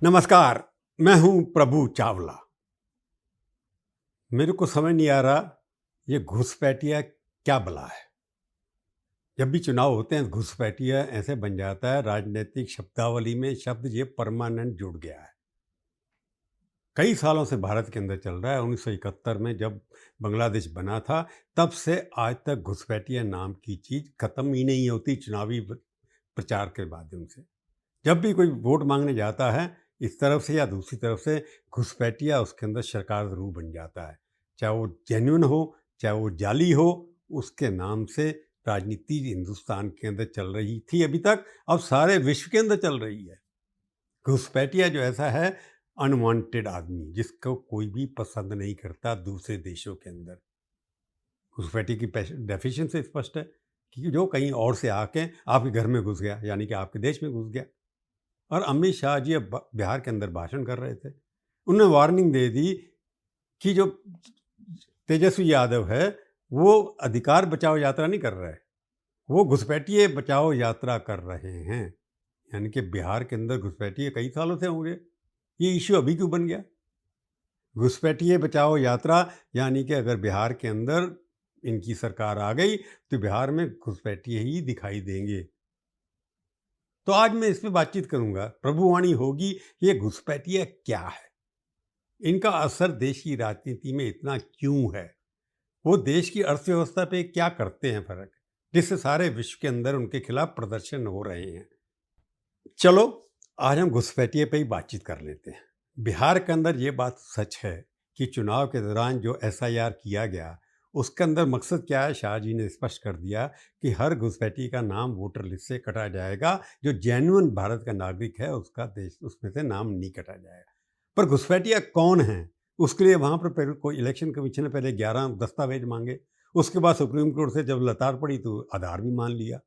नमस्कार। मैं हूं प्रभु चावला। मेरे को समझ नहीं आ रहा ये घुसपैठिया क्या बला है। जब भी चुनाव होते हैं घुसपैठिया ऐसे बन जाता है, राजनीतिक शब्दावली में शब्द ये परमानेंट जुड़ गया है। कई सालों से भारत के अंदर चल रहा है। 1971 में जब बांग्लादेश बना था तब से आज तक घुसपैठिया नाम की चीज खत्म ही नहीं होती। चुनावी प्रचार के माध्यम से जब भी कोई वोट मांगने जाता है, इस तरफ से या दूसरी तरफ से घुसपैठिया उसके अंदर सरकार ज़रूर बन जाता है। चाहे वो जेन्युइन हो, चाहे वो जाली हो, उसके नाम से राजनीति हिंदुस्तान के अंदर चल रही थी अभी तक, अब सारे विश्व के अंदर चल रही है। घुसपैठिया जो ऐसा है, अनवांटेड आदमी जिसको कोई भी पसंद नहीं करता दूसरे देशों के अंदर। घुसपैठी की डेफिनेशन से स्पष्ट है कि जो कहीं और से आके आपके घर में घुस गया, यानी कि आपके देश में घुस गया। और अमित शाह जी अब बिहार के अंदर भाषण कर रहे थे। उन्होंने वार्निंग दे दी कि जो तेजस्वी यादव है वो अधिकार बचाओ यात्रा नहीं कर रहा है, वो घुसपैठिए बचाओ यात्रा कर रहे हैं। यानी कि बिहार के अंदर घुसपैठिए कई सालों से होंगे, ये इश्यू अभी क्यों बन गया? घुसपैठिए बचाओ यात्रा, यानी कि अगर बिहार के अंदर इनकी सरकार आ गई तो बिहार में घुसपैठिए ही दिखाई देंगे। तो आज मैं इस पे बातचीत करूंगा। प्रभुवाणी होगी ये घुसपैठिया क्या है, इनका असर देश की राजनीति में इतना क्यों है, वो देश की अर्थव्यवस्था पे क्या करते हैं फर्क, जिससे सारे विश्व के अंदर उनके खिलाफ प्रदर्शन हो रहे हैं। चलो आज हम घुसपैठिए पे ही बातचीत कर लेते हैं। बिहार के अंदर ये बात सच है कि चुनाव के दौरान जो एसआईआर किया गया उसके अंदर मकसद क्या है, शाह जी ने स्पष्ट कर दिया कि हर घुसपैठी का नाम वोटर लिस्ट से कटा जाएगा। जो जेन्युइन भारत का नागरिक है उसका देश उसमें से नाम नहीं कटा जाएगा। पर घुसपैठिया कौन है, उसके लिए वहाँ पर पहले कोई इलेक्शन कमीशन ने पहले 11 दस्तावेज मांगे। उसके बाद सुप्रीम कोर्ट से जब लताड़ पड़ी तो आधार भी मान लिया।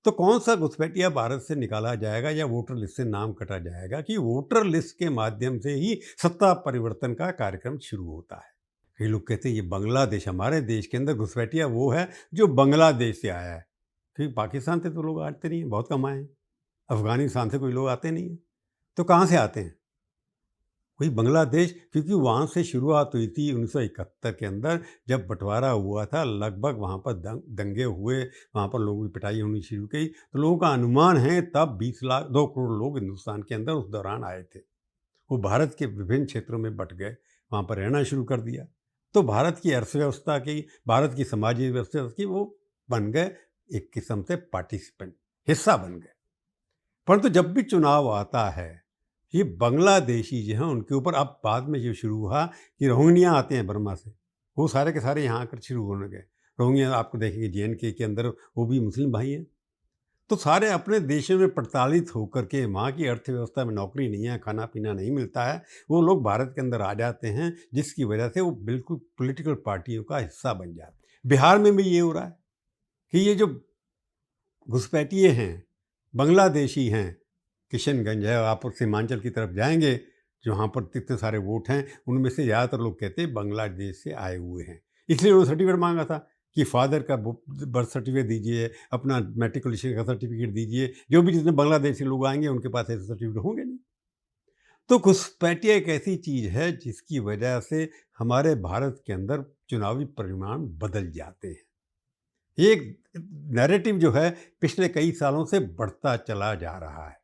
तो कौन सा घुसपैठिया भारत से निकाला जाएगा या वोटर लिस्ट से नाम कटा जाएगा कि वोटर लिस्ट के माध्यम से ही सत्ता परिवर्तन का कार्यक्रम शुरू होता है। कई लोग कहते हैं ये बांग्लादेश, हमारे देश के अंदर घुसपैठिया वो है जो बांग्लादेश से आया है, क्योंकि पाकिस्तान से तो लोग आते नहीं हैं, बहुत कम आए हैं। अफगानिस्तान से कोई लोग आते नहीं हैं, तो कहाँ से आते हैं? वही बांग्लादेश, क्योंकि वहाँ से शुरुआत हुई थी 1971 के अंदर जब बंटवारा हुआ था। लगभग वहाँ पर दंगे हुए, वहाँ पर लोगों की पिटाई होनी शुरू की। तो लोगों का अनुमान है तब 20 लाख 2 करोड़ लोग हिंदुस्तान के अंदर उस दौरान आए थे। वो भारत के विभिन्न क्षेत्रों में बट गए, वहाँ पर रहना शुरू कर दिया। तो भारत की अर्थव्यवस्था की, भारत की समाजी व्यवस्था की वो बन गए एक किस्म से पार्टिसिपेंट, हिस्सा बन गए। परंतु जब भी चुनाव आता है, ये बांग्लादेशी जो हैं उनके ऊपर अब बाद में जो शुरू हुआ कि रोहिंग्या आते हैं बर्मा से, वो सारे के सारे यहाँ आकर शुरू होने गए। रोहिंग्या आपको देखेंगे जेएनके के अंदर, वो भी मुस्लिम भाई हैं। तो सारे अपने देशों में प्रताड़ित होकर के, वहाँ की अर्थव्यवस्था में नौकरी नहीं है, खाना पीना नहीं मिलता है, वो लोग भारत के अंदर आ जाते हैं, जिसकी वजह से वो बिल्कुल पॉलिटिकल पार्टियों का हिस्सा बन जाते हैं। बिहार में भी ये हो रहा है कि ये जो घुसपैठिए हैं, बांग्लादेशी हैं, किशनगंज है, आप सीमांचल की तरफ जाएंगे जहाँ पर इतने सारे वोट हैं, उनमें से ज़्यादातर लोग कहते हैं बांग्लादेश से आए हुए हैं। इसलिए उन्होंने सर्टिफिकेट मांगा था कि फादर का बर्थ सर्टिफिकेट दीजिए, अपना मैट्रिकुलेशन का सर्टिफिकेट दीजिए। जो भी जितने बांग्लादेशी लोग आएंगे उनके पास ऐसे सर्टिफिकेट होंगे नहीं। तो घुसपैठिया एक ऐसी चीज़ है जिसकी वजह से हमारे भारत के अंदर चुनावी परिणाम बदल जाते हैं। ये एक नैरेटिव जो है पिछले कई सालों से बढ़ता चला जा रहा है।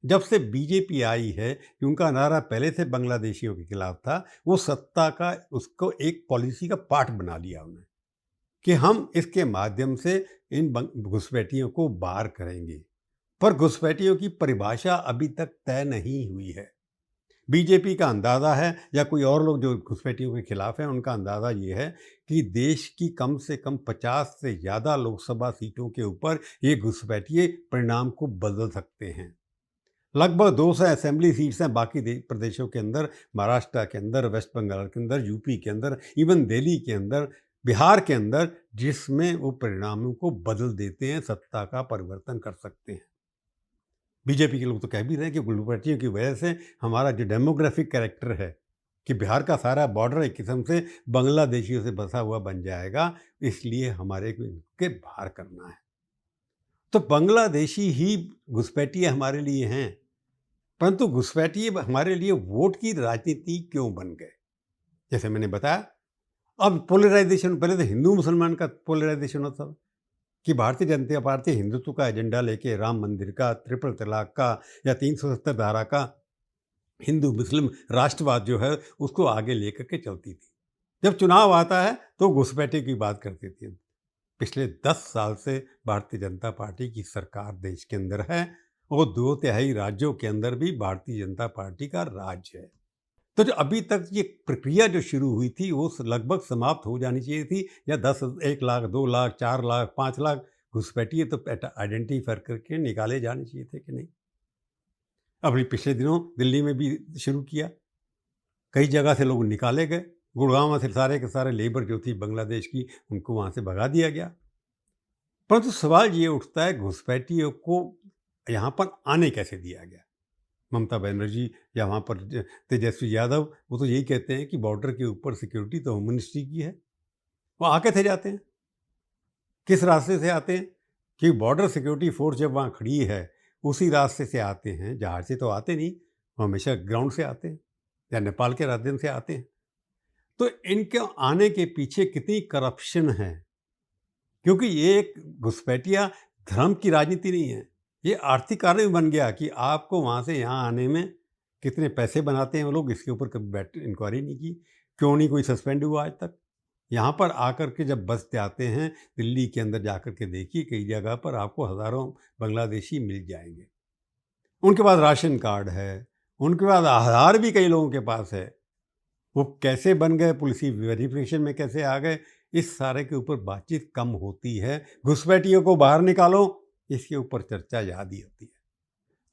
जब से बीजेपी आई है, कि उनका नारा पहले से बांग्लादेशियों के खिलाफ था, वो सत्ता का उसको एक पॉलिसी का पार्ट बना लिया उन्होंने कि हम इसके माध्यम से इन घुसपैठियों को बाहर करेंगे। पर घुसपैठियों की परिभाषा अभी तक तय नहीं हुई है। बीजेपी का अंदाज़ा है या कोई और लोग जो घुसपैठियों के खिलाफ हैं उनका अंदाज़ा ये है कि देश की कम से कम 50 से ज़्यादा लोकसभा सीटों के ऊपर ये घुसपैठिए परिणाम को बदल सकते हैं। लगभग 200 असेंबली सीट्स हैं बाकी प्रदेशों के अंदर, महाराष्ट्र के अंदर, वेस्ट बंगाल के अंदर, यूपी के अंदर, इवन दिल्ली के अंदर, बिहार के अंदर, जिसमें वो परिणामों को बदल देते हैं, सत्ता का परिवर्तन कर सकते हैं। बीजेपी के लोग तो कह भी रहे हैं कि घुसपैठियों की वजह से हमारा जो डेमोग्राफिक कैरेक्टर है कि बिहार का सारा बॉर्डर एक किस्म से बांग्लादेशियों से बसा हुआ बन जाएगा, इसलिए हमारे को इनके बाहर करना है। तो बांग्लादेशी ही घुसपैठिए हमारे लिए हैं। परंतु घुसपैठिए हमारे लिए वोट की राजनीति क्यों बन गए? जैसे मैंने बताया, अब पोलराइजेशन, पहले तो हिंदू मुसलमान का पोलराइजेशन होता था कि भारतीय जनता पार्टी हिंदुत्व का एजेंडा लेके राम मंदिर का, ट्रिपल तलाक का या 370 धारा का, हिंदू मुस्लिम राष्ट्रवाद जो है उसको आगे लेकर के चलती थी। जब चुनाव आता है तो घुसपैठिए की बात करती थी। पिछले 10 साल से भारतीय जनता पार्टी की सरकार देश के अंदर है और 2 तिहाई राज्यों के अंदर भी भारतीय जनता पार्टी का राज है। तो जो अभी तक ये प्रक्रिया जो शुरू हुई थी वो लगभग समाप्त हो जानी चाहिए थी, या 10, 1 लाख, 2 लाख, 4 लाख, 5 लाख घुसपैठिए तो आइडेंटिफाई करके निकाले जाने चाहिए थे कि नहीं। अभी पिछले दिनों दिल्ली में भी शुरू किया, कई जगह से लोग निकाले गए, गुड़गांव से सारे के सारे लेबर जो थी बांग्लादेश की उनको वहाँ से भगा दिया गया। परंतु सवाल ये उठता है घुसपैठियों को यहाँ पर आने कैसे दिया गया? ममता बनर्जी या वहाँ पर तेजस्वी यादव, वो तो यही कहते हैं कि बॉर्डर के ऊपर सिक्योरिटी तो होम मिनिस्ट्री की है। वो आके थे जाते हैं, किस रास्ते से आते हैं? कि बॉर्डर सिक्योरिटी फोर्स जब वहाँ खड़ी है उसी रास्ते से आते हैं, जहाज से तो आते नहीं, वो हमेशा ग्राउंड से आते हैं या नेपाल के रास्ते से आते हैं। तो इनके आने के पीछे कितनी करप्शन है, क्योंकि ये एक घुसपैठिया धर्म की राजनीति नहीं है, ये आर्थिक कारण भी बन गया कि आपको वहाँ से यहाँ आने में कितने पैसे बनाते हैं वो लोग, इसके ऊपर कभी बैठ इंक्वायरी नहीं की, क्यों नहीं कोई सस्पेंड हुआ आज तक। यहाँ पर आकर के जब बसते आते हैं, दिल्ली के अंदर जाकर के देखिए कई जगह पर आपको हज़ारों बांग्लादेशी मिल जाएंगे। उनके पास राशन कार्ड है, उनके पास आधार भी कई लोगों के पास है। वो कैसे बन गए, पुलिस वेरिफिकेशन में कैसे आ गए, इस सारे के ऊपर बातचीत कम होती है। घुसपैठियों को बाहर निकालो, इसके ऊपर चर्चा ज़्यादा होती है।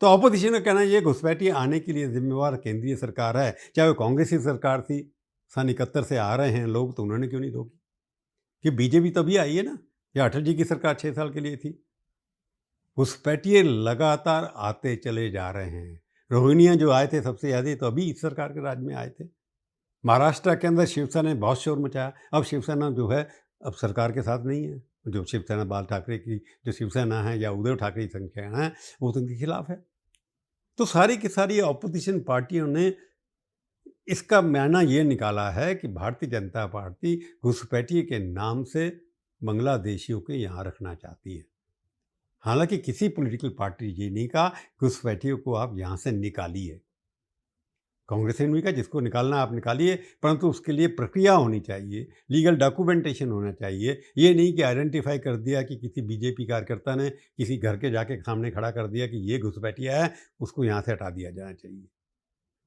तो ऑपोजिशन का कहना है ये घुसपैठिए आने के लिए जिम्मेवार केंद्रीय सरकार है, चाहे वो कांग्रेस की सरकार थी, सन 71 से आ रहे हैं लोग, तो उन्होंने क्यों नहीं रोकी? कि बीजेपी तभी आई है ना, या अटल जी की सरकार 6 साल के लिए थी। घुसपैठिए लगातार आते चले जा रहे हैं। रोहिंग्या जो आए थे सबसे ज़्यादा, तो अभी इस सरकार के राज में आए थे। महाराष्ट्र के अंदर शिवसेना ने बहुत शोर मचाया। अब शिवसेना जो है अब सरकार के साथ नहीं है। जो शिवसेना बाल ठाकरे की जो शिवसेना है या उद्धव ठाकरे की संख्या है वो तो उनके खिलाफ है। तो सारी की सारी ऑपोजिशन पार्टियों ने इसका मायना ये निकाला है कि भारतीय जनता पार्टी घुसपैठिए के नाम से बांग्लादेशियों के यहाँ रखना चाहती है। हालांकि किसी पॉलिटिकल पार्टी ये नहीं कहा घुसपैठियों को आप यहाँ से निकालिए। कांग्रेस ने भी कहा जिसको निकालना आप निकालिए, परंतु उसके लिए प्रक्रिया होनी चाहिए, लीगल डॉक्यूमेंटेशन होना चाहिए। ये नहीं कि आइडेंटिफाई कर दिया कि किसी बीजेपी कार्यकर्ता ने किसी घर के जाके सामने खड़ा कर दिया कि ये घुसपैठिया है, उसको यहाँ से हटा दिया जाना चाहिए।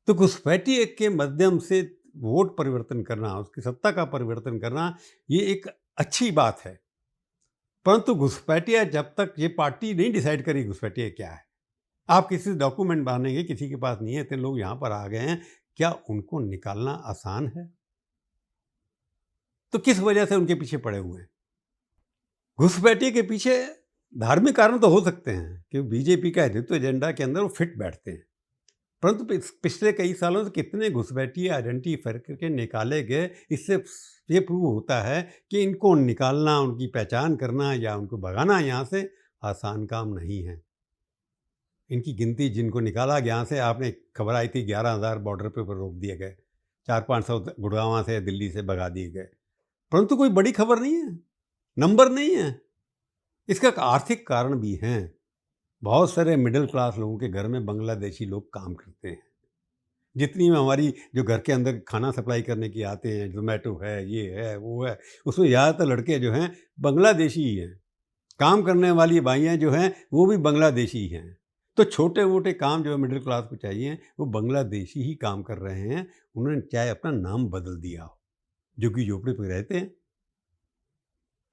तो घुसपैठिए के माध्यम से वोट परिवर्तन करना, उसकी सत्ता का परिवर्तन करना, ये एक अच्छी बात है। परंतु घुसपैठिया जब तक ये पार्टी नहीं डिसाइड करी घुसपैठिया क्या है, आप किसी से डॉक्यूमेंट बनाएंगे, किसी के पास नहीं है, इतने लोग यहाँ पर आ गए हैं, क्या उनको निकालना आसान है? तो किस वजह से उनके पीछे पड़े हुए हैं? घुसपैठिए के पीछे धार्मिक कारण तो हो सकते हैं कि बीजेपी का हिंदुत्व एजेंडा के अंदर वो फिट बैठते हैं। परंतु पिछले कई सालों से कितने घुसपैठिए आइडेंटिफाई करके निकाले गए, इससे ये प्रूव होता है कि इनको निकालना, उनकी पहचान करना या उनको भगाना यहाँ से आसान काम नहीं है। इनकी गिनती जिनको निकाला गया से, आपने खबर आई थी 11,000 बॉर्डर पे ऊपर रोक दिए गए, 400-500 गुड़गांव से दिल्ली से भगा दिए गए। परंतु कोई बड़ी खबर नहीं है, नंबर नहीं है। इसका एक आर्थिक कारण भी है। बहुत सारे मिडिल क्लास लोगों के घर में बांग्लादेशी लोग काम करते हैं। जितनी में हमारी जो घर के अंदर खाना सप्लाई करने की आते हैं, जोमेटो है, ये है, वो है, उसमें ज़्यादातर लड़के जो हैं बांग्लादेशी ही हैं। काम करने वाली बाइयाँ जो हैं वो भी बांग्लादेशी ही हैं। तो छोटे मोटे काम जो मिडिल क्लास को चाहिए वो बांग्लादेशी ही काम कर रहे हैं। उन्होंने चाहे अपना नाम बदल दिया हो, झुग्गी झोपड़ी पे रहते हैं,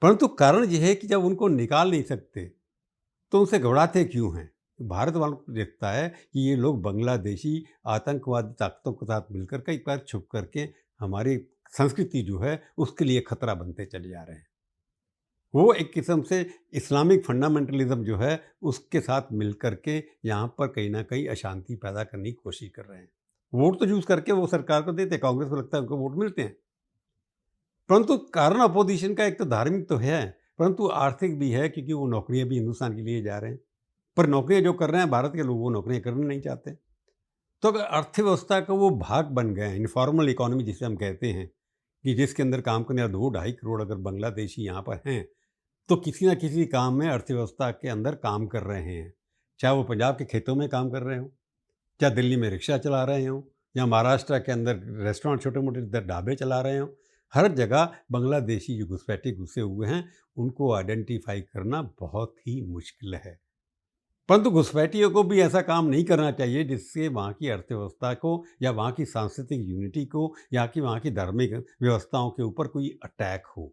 परंतु कारण यह है कि जब उनको निकाल नहीं सकते तो उनसे घबराते क्यों हैं? भारत वालों को दिखता है कि ये लोग बांग्लादेशी आतंकवादी ताकतों के साथ मिलकर कई बार छुप करके हमारी संस्कृति जो है उसके लिए खतरा बनते चले जा रहे हैं। वो एक किस्म से इस्लामिक फंडामेंटलिज्म जो है उसके साथ मिलकर के यहाँ पर कहीं ना कहीं अशांति पैदा करने की कोशिश कर रहे हैं। वोट तो यूज़ करके वो सरकार को देते, कांग्रेस को लगता है उनको वोट मिलते हैं, परंतु कारण अपोजिशन का एक तो धार्मिक तो है, परंतु आर्थिक भी है, क्योंकि वो नौकरियां भी हिंदुस्तान के लिए जा रहे हैं। पर नौकरियां जो कर रहे हैं भारत के लोग वो नौकरियां करना नहीं चाहते। तो अगर अर्थव्यवस्था का वो भाग बन गए हैं, इनफॉर्मल इकोनॉमी जिसे हम कहते हैं, कि जिसके अंदर काम करने वाले 2-2.5 करोड़ अगर बांग्लादेशी यहाँ पर हैं, तो किसी न किसी काम में अर्थव्यवस्था के अंदर काम कर रहे हैं। चाहे वो पंजाब के खेतों में काम कर रहे हों, चाहे दिल्ली में रिक्शा चला रहे हों, या महाराष्ट्र के अंदर रेस्टोरेंट छोटे-मोटे ढाबे चला रहे हों, हर जगह बांग्लादेशी जो घुसपैठे घुसे हुए हैं, उनको आइडेंटिफ़ाई करना बहुत ही मुश्किल है। परंतु घुसपैठियों को भी ऐसा काम नहीं करना चाहिए जिससे वहाँ की अर्थव्यवस्था को या वहाँ की सांस्कृतिक यूनिटी को या कि वहाँ की धार्मिक व्यवस्थाओं के ऊपर कोई अटैक हो।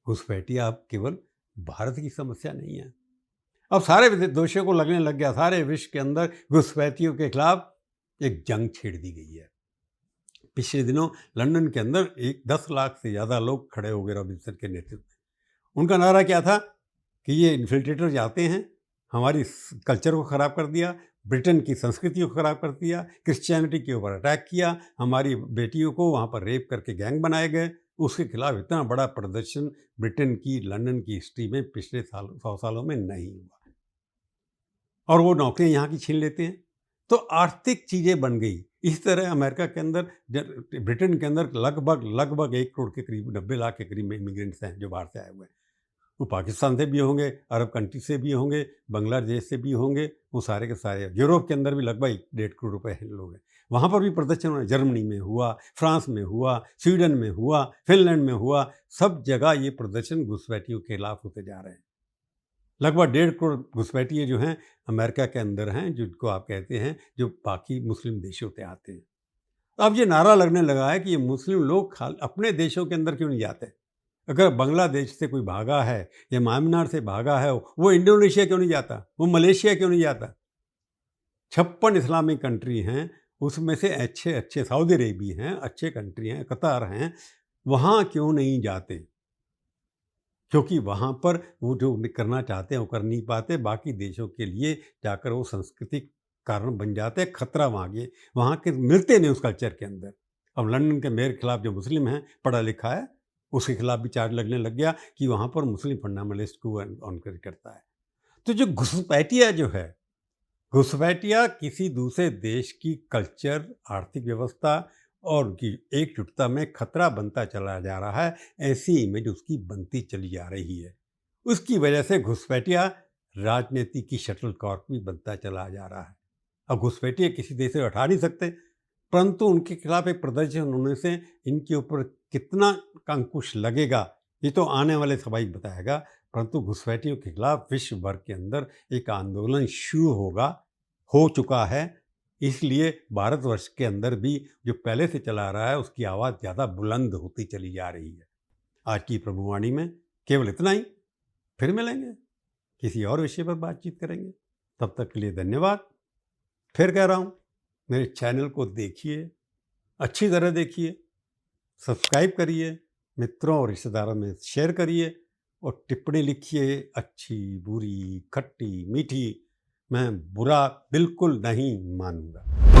घुसपैठिया अब केवल भारत की समस्या नहीं है। अब सारे दोषियों को लगने लग गया, सारे विश्व के अंदर घुसपैठियों के खिलाफ एक जंग छेड़ दी गई है। पिछले दिनों लंदन के अंदर 10 लाख से ज़्यादा लोग खड़े हो गए रॉबिन्सन के नेतृत्व में। उनका नारा क्या था कि ये इन्फिल्ट्रेटर जाते हैं, हमारी कल्चर को ख़राब कर दिया, ब्रिटेन की संस्कृति को ख़राब कर दिया, क्रिश्चियनिटी के ऊपर अटैक किया, हमारी बेटियों को वहाँ पर रेप करके गैंग बनाए गए। उसके खिलाफ इतना बड़ा प्रदर्शन ब्रिटेन की, लंदन की हिस्ट्री में पिछले 100 सालों में नहीं हुआ। और वो नौकरियां यहाँ की छीन लेते हैं। तो आर्थिक चीज़ें बन गई। इस तरह अमेरिका के अंदर, ब्रिटेन के अंदर लगभग 1 करोड़ के करीब, 90 लाख के करीब इमिग्रेंट्स हैं जो बाहर से आए हुए हैं। वो पाकिस्तान से भी होंगे, अरब कंट्री से भी होंगे, बांग्लादेश से भी होंगे, वो सारे के सारे। यूरोप के अंदर भी लगभग 1.5 करोड़ रुपए हैं लोग हैं। वहाँ पर भी प्रदर्शन जर्मनी में हुआ, फ्रांस में हुआ, स्वीडन में हुआ, फिनलैंड में हुआ, सब जगह ये प्रदर्शन घुसपैठियों के खिलाफ होते जा रहे हैं। लगभग 1.5 करोड़ घुसपैठिए जो हैं अमेरिका के अंदर हैं, जिनको आप कहते हैं जो बाकी मुस्लिम देशों से आते हैं। अब ये नारा लगने लगा है कि ये मुस्लिम लोग अपने देशों के अंदर क्यों नहीं जाते। अगर बांग्लादेश से कोई भागा है या म्यांमार से भागा है, वो इंडोनेशिया क्यों नहीं जाता, वो मलेशिया क्यों नहीं जाता। 56 इस्लामिक कंट्री हैं, उसमें से अच्छे अच्छे सऊदी अरेबी हैं, अच्छे कंट्री हैं, कतार हैं, वहाँ क्यों नहीं जाते। क्योंकि वहाँ पर वो जो करना चाहते हैं वो कर नहीं पाते। बाकी देशों के लिए जाकर वो सांस्कृतिक कारण बन जाते हैं, खतरा वहाँ के मिलते नहीं उस कल्चर के अंदर। अब लंदन के मेयर के खिलाफ जो मुस्लिम है, पढ़ा लिखा है, उसके खिलाफ भी चार्ज लगने लग गया कि वहाँ पर मुस्लिम फंडामेंटलिस्ट को एनकरेज करता है। तो जो घुसपैठिया जो है, घुसपैठिया किसी दूसरे देश की कल्चर, आर्थिक व्यवस्था और उनकी एकजुटता में खतरा बनता चला जा रहा है। ऐसी इमेज उसकी बनती चली जा रही है। उसकी वजह से घुसपैठिया राजनीति की शटलकॉक भी बनता चला जा रहा है। अब घुसपैठिया किसी देश से हटा नहीं सकते, परंतु उनके खिलाफ एक प्रदर्शन होने से इनके ऊपर कितना अंकुश लगेगा ये तो आने वाले समय बताएगा। परंतु घुसपैठियों के खिलाफ विश्व भर के अंदर एक आंदोलन शुरू होगा, हो चुका है। इसलिए भारतवर्ष के अंदर भी जो पहले से चला रहा है उसकी आवाज़ ज़्यादा बुलंद होती चली जा रही है। आज की प्रभुवाणी में केवल इतना ही। फिर मिलेंगे, किसी और विषय पर बातचीत करेंगे। तब तक के लिए धन्यवाद। फिर कह रहा हूँ, मेरे चैनल को देखिए, अच्छी तरह देखिए, सब्सक्राइब करिए, मित्रों और रिश्तेदारों में शेयर करिए और टिप्पणी लिखिए, अच्छी, बुरी, खट्टी, मीठी। मैं बुरा बिल्कुल नहीं मानूंगा।